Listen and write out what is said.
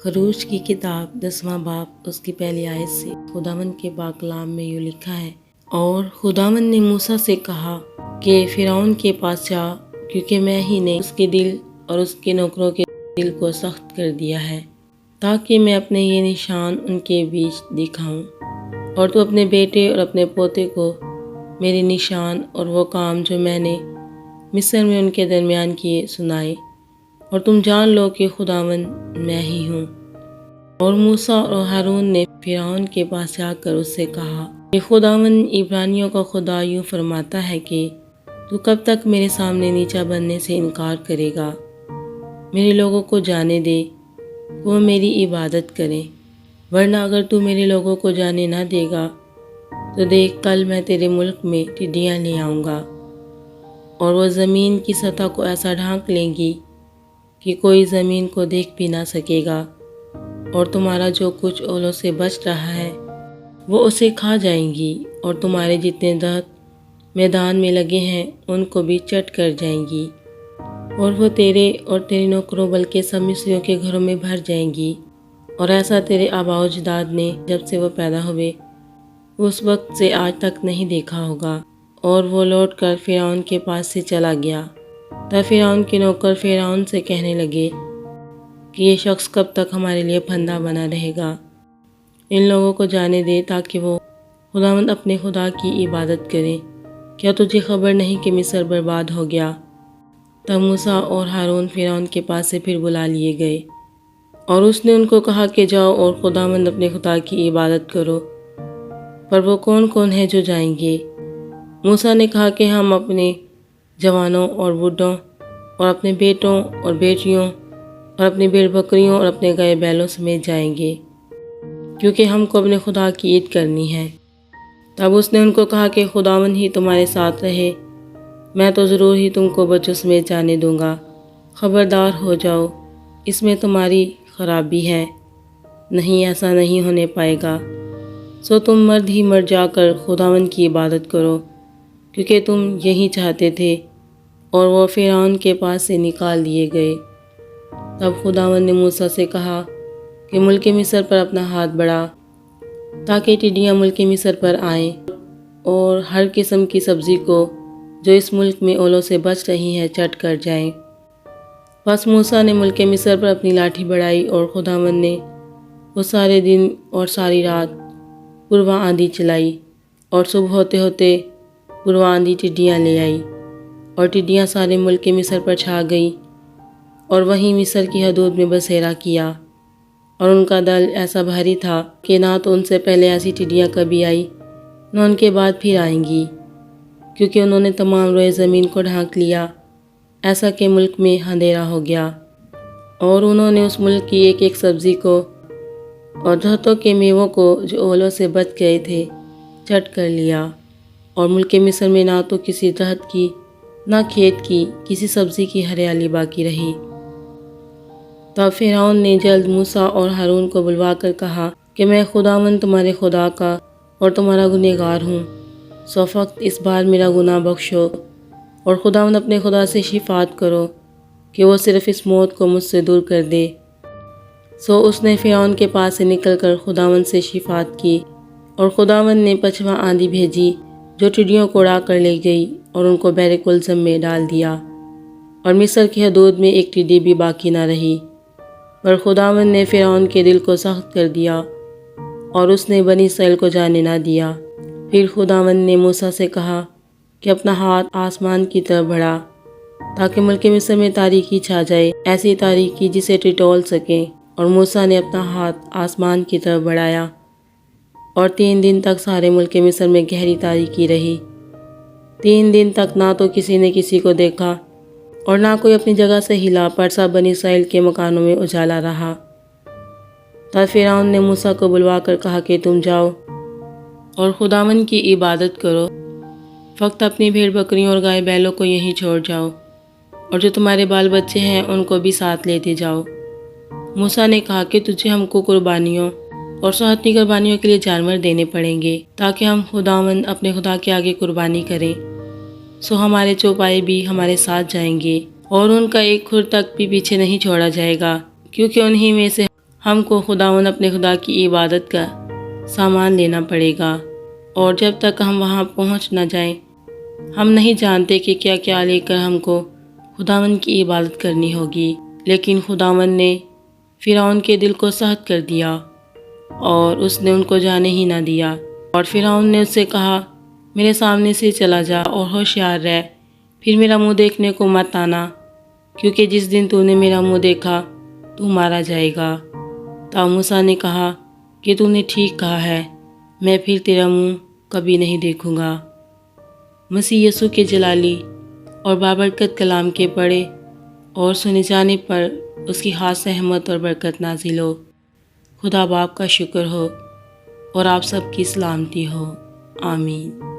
خروج کی کتاب 10واں باب اس کی پہلی آیت سے خداوند کے پاک کلام میں یوں لکھا ہے، اور خداوند نے موسیٰ سے کہا کہ فرعون کے پاس جا، کیونکہ میں ہی نے اس کے دل اور اس کے نوکروں کے دل کو سخت کر دیا ہے، تاکہ میں اپنے یہ نشان ان کے بیچ دکھاؤں، اور تو اپنے بیٹے اور اپنے پوتے کو میرے نشان اور وہ کام جو میں نے مصر میں ان کے درمیان کیے سنائے، اور تم جان لو کہ خداوند میں ہی ہوں۔ اور موسیٰ اور ہارون نے فرعون کے پاس جا کر اس سے کہا کہ خداوند عبرانیوں کا خدا یوں فرماتا ہے کہ تو کب تک میرے سامنے نیچا بننے سے انکار کرے گا؟ میرے لوگوں کو جانے دے کہ وہ میری عبادت کریں، ورنہ اگر تو میرے لوگوں کو جانے نہ دے گا تو دیکھ، کل میں تیرے ملک میں ٹڈیاں لے آؤں گا، اور وہ زمین کی سطح کو ایسا ڈھانک لیں گی کہ کوئی زمین کو دیکھ بھی نہ سکے گا، اور تمہارا جو کچھ اولوں سے بچ رہا ہے وہ اسے کھا جائیں گی، اور تمہارے جتنے درخت میدان میں لگے ہیں ان کو بھی چٹ کر جائیں گی، اور وہ تیرے اور تیرے نوکروں بلکہ سب مصریوں کے گھروں میں بھر جائیں گی، اور ایسا تیرے آباء و اجداد نے جب سے وہ پیدا ہوئے اس وقت سے آج تک نہیں دیکھا ہوگا۔ اور وہ لوٹ کر فرعون کے پاس سے چلا گیا۔ تب فرعون کے نوکر فرعون سے کہنے لگے کہ یہ شخص کب تک ہمارے لیے پھندا بنا رہے گا؟ ان لوگوں کو جانے دے تاکہ وہ خداوند اپنے خدا کی عبادت کریں۔ کیا تجھے خبر نہیں کہ مصر برباد ہو گیا؟ تب موسیٰ اور ہارون فرعون کے پاس سے پھر بلا لیے گئے، اور اس نے ان کو کہا کہ جاؤ اور خداوند اپنے خدا کی عبادت کرو۔ پر وہ کون کون ہے جو جائیں گے؟ موسیٰ نے کہا کہ ہم اپنے جوانوں اور بوڑھوں اور اپنے بیٹوں اور بیٹیوں اور اپنی بھیڑ بکریوں اور اپنے گائے بیلوں سمیت جائیں گے، کیونکہ ہم کو اپنے خدا کی عید کرنی ہے۔ تب اس نے ان کو کہا کہ خداوند ہی تمہارے ساتھ رہے، میں تو ضرور ہی تم کو بچوں سمیت جانے دوں گا۔ خبردار ہو جاؤ، اس میں تمہاری خرابی ہے، نہیں، ایسا نہیں ہونے پائے گا۔ سو تم مرد ہی مرد جا کر خداوند کی عبادت کرو، کیونکہ تم یہی چاہتے تھے۔ اور وہ فرعون کے پاس سے نکال دیے گئے۔ تب خداوند نے موسیٰ سے کہا کہ ملک مصر پر اپنا ہاتھ بڑھا، تاکہ ٹڈیاں ملک مصر پر آئیں اور ہر قسم کی سبزی کو جو اس ملک میں اولوں سے بچ رہی ہے چٹ کر جائیں۔ پس موسیٰ نے ملک مصر پر اپنی لاٹھی بڑھائی، اور خداوند نے وہ سارے دن اور ساری رات پرواں آندھی چلائی، اور صبح ہوتے ہوتے پرواں آندھی ٹڈیاں لے آئی، اور ٹڈیاں سارے ملک مصر پر چھا گئی، اور وہیں مصر کی حدود میں بسیرا کیا، اور ان کا دل ایسا بھاری تھا کہ نہ تو ان سے پہلے ایسی ٹڈیاں کبھی آئی نہ ان کے بعد پھر آئیں گی، کیونکہ انہوں نے تمام روئے زمین کو ڈھانک لیا، ایسا کہ ملک میں اندھیرا ہو گیا، اور انہوں نے اس ملک کی ایک ایک سبزی کو اور درختوں کے میووں کو جو اولوں سے بچ گئے تھے چٹ کر لیا، اور ملک مصر میں نہ تو کسی درخت کی نہ کھیت کی کسی سبزی کی ہریالی باقی رہی۔ تب فرعون نے جلد موسیٰ اور ہارون کو بلوا کر کہا کہ میں خداوند تمہارے خدا کا اور تمہارا گنہگار ہوں، سو فقط اس بار میرا گناہ بخشو، اور خداوند اپنے خدا سے شفاعت کرو کہ وہ صرف اس موت کو مجھ سے دور کر دے۔ سو اس نے فرعون کے پاس سے نکل کر خداوند سے شفاعت کی، اور خداوند نے پچھواں آندھی بھیجی جو ٹڈیوں کو اڑا کر لے گئی اور ان کو بحر کلثم میں ڈال دیا، اور مصر کی حدود میں ایک ٹڈی بھی باقی نہ رہی۔ پر خداوند نے فرعون کے دل کو سخت کر دیا، اور اس نے بنی اسرائیل کو جانے نہ دیا۔ پھر خداوند نے موسیٰ سے کہا کہ اپنا ہاتھ آسمان کی طرف بڑھا، تاکہ ملک مصر میں تاریکی چھا جائے، ایسی تاریکی جسے ٹٹول سکیں۔ اور موسیٰ نے اپنا ہاتھ آسمان کی طرف بڑھایا، اور 3 دن تک سارے ملک مصر میں گہری تاریکی رہی۔ 3 دن تک نہ تو کسی نے کسی کو دیکھا اور نہ کوئی اپنی جگہ سے ہلا، پر سب بنی اسرائیل کے مکانوں میں اجالا رہا۔ تب فرعون نے موسیٰ کو بلوا کر کہا کہ تم جاؤ اور خداوند کی عبادت کرو، فقط اپنی بھیڑ بکریوں اور گائے بیلوں کو یہیں چھوڑ جاؤ، اور جو تمہارے بال بچے ہیں ان کو بھی ساتھ لیتے جاؤ۔ موسیٰ نے کہا کہ تجھے ہم کو قربانیوں اور سوہتنی قربانیوں کے لیے جانور دینے پڑیں گے، تاکہ ہم خداوند اپنے خدا کے آگے قربانی کریں۔ سو ہمارے چوپائے بھی ہمارے ساتھ جائیں گے، اور ان کا ایک کھر تک بھی پیچھے نہیں چھوڑا جائے گا، کیونکہ انہی میں سے ہم کو خداوند اپنے خدا کی عبادت کا سامان لینا پڑے گا، اور جب تک ہم وہاں پہنچ نہ جائیں ہم نہیں جانتے کہ کیا کیا لے کر ہم کو خداوند کی عبادت کرنی ہوگی۔ لیکن خداوند نے فرعون کے دل کو سخت کر دیا اور اس نے ان کو جانے ہی نہ دیا، اور فرعون نے اس سے کہا میرے سامنے سے چلا جا اور ہوشیار رہ، پھر میرا منہ دیکھنے کو مت آنا، کیونکہ جس دن تو نے میرا منہ دیکھا تو مارا جائے گا۔ تب موسیٰ نے کہا کہ تو نے ٹھیک کہا ہے، میں پھر تیرا منہ کبھی نہیں دیکھوں گا۔ مسیح یسوع کے جلالی اور بابرکت کلام کے پڑھے اور سنے جانے پر اس کی خاص رحمت اور برکت نازل ہو۔ خدا باپ کا شکر ہو اور آپ سب کی سلامتی ہو، آمین۔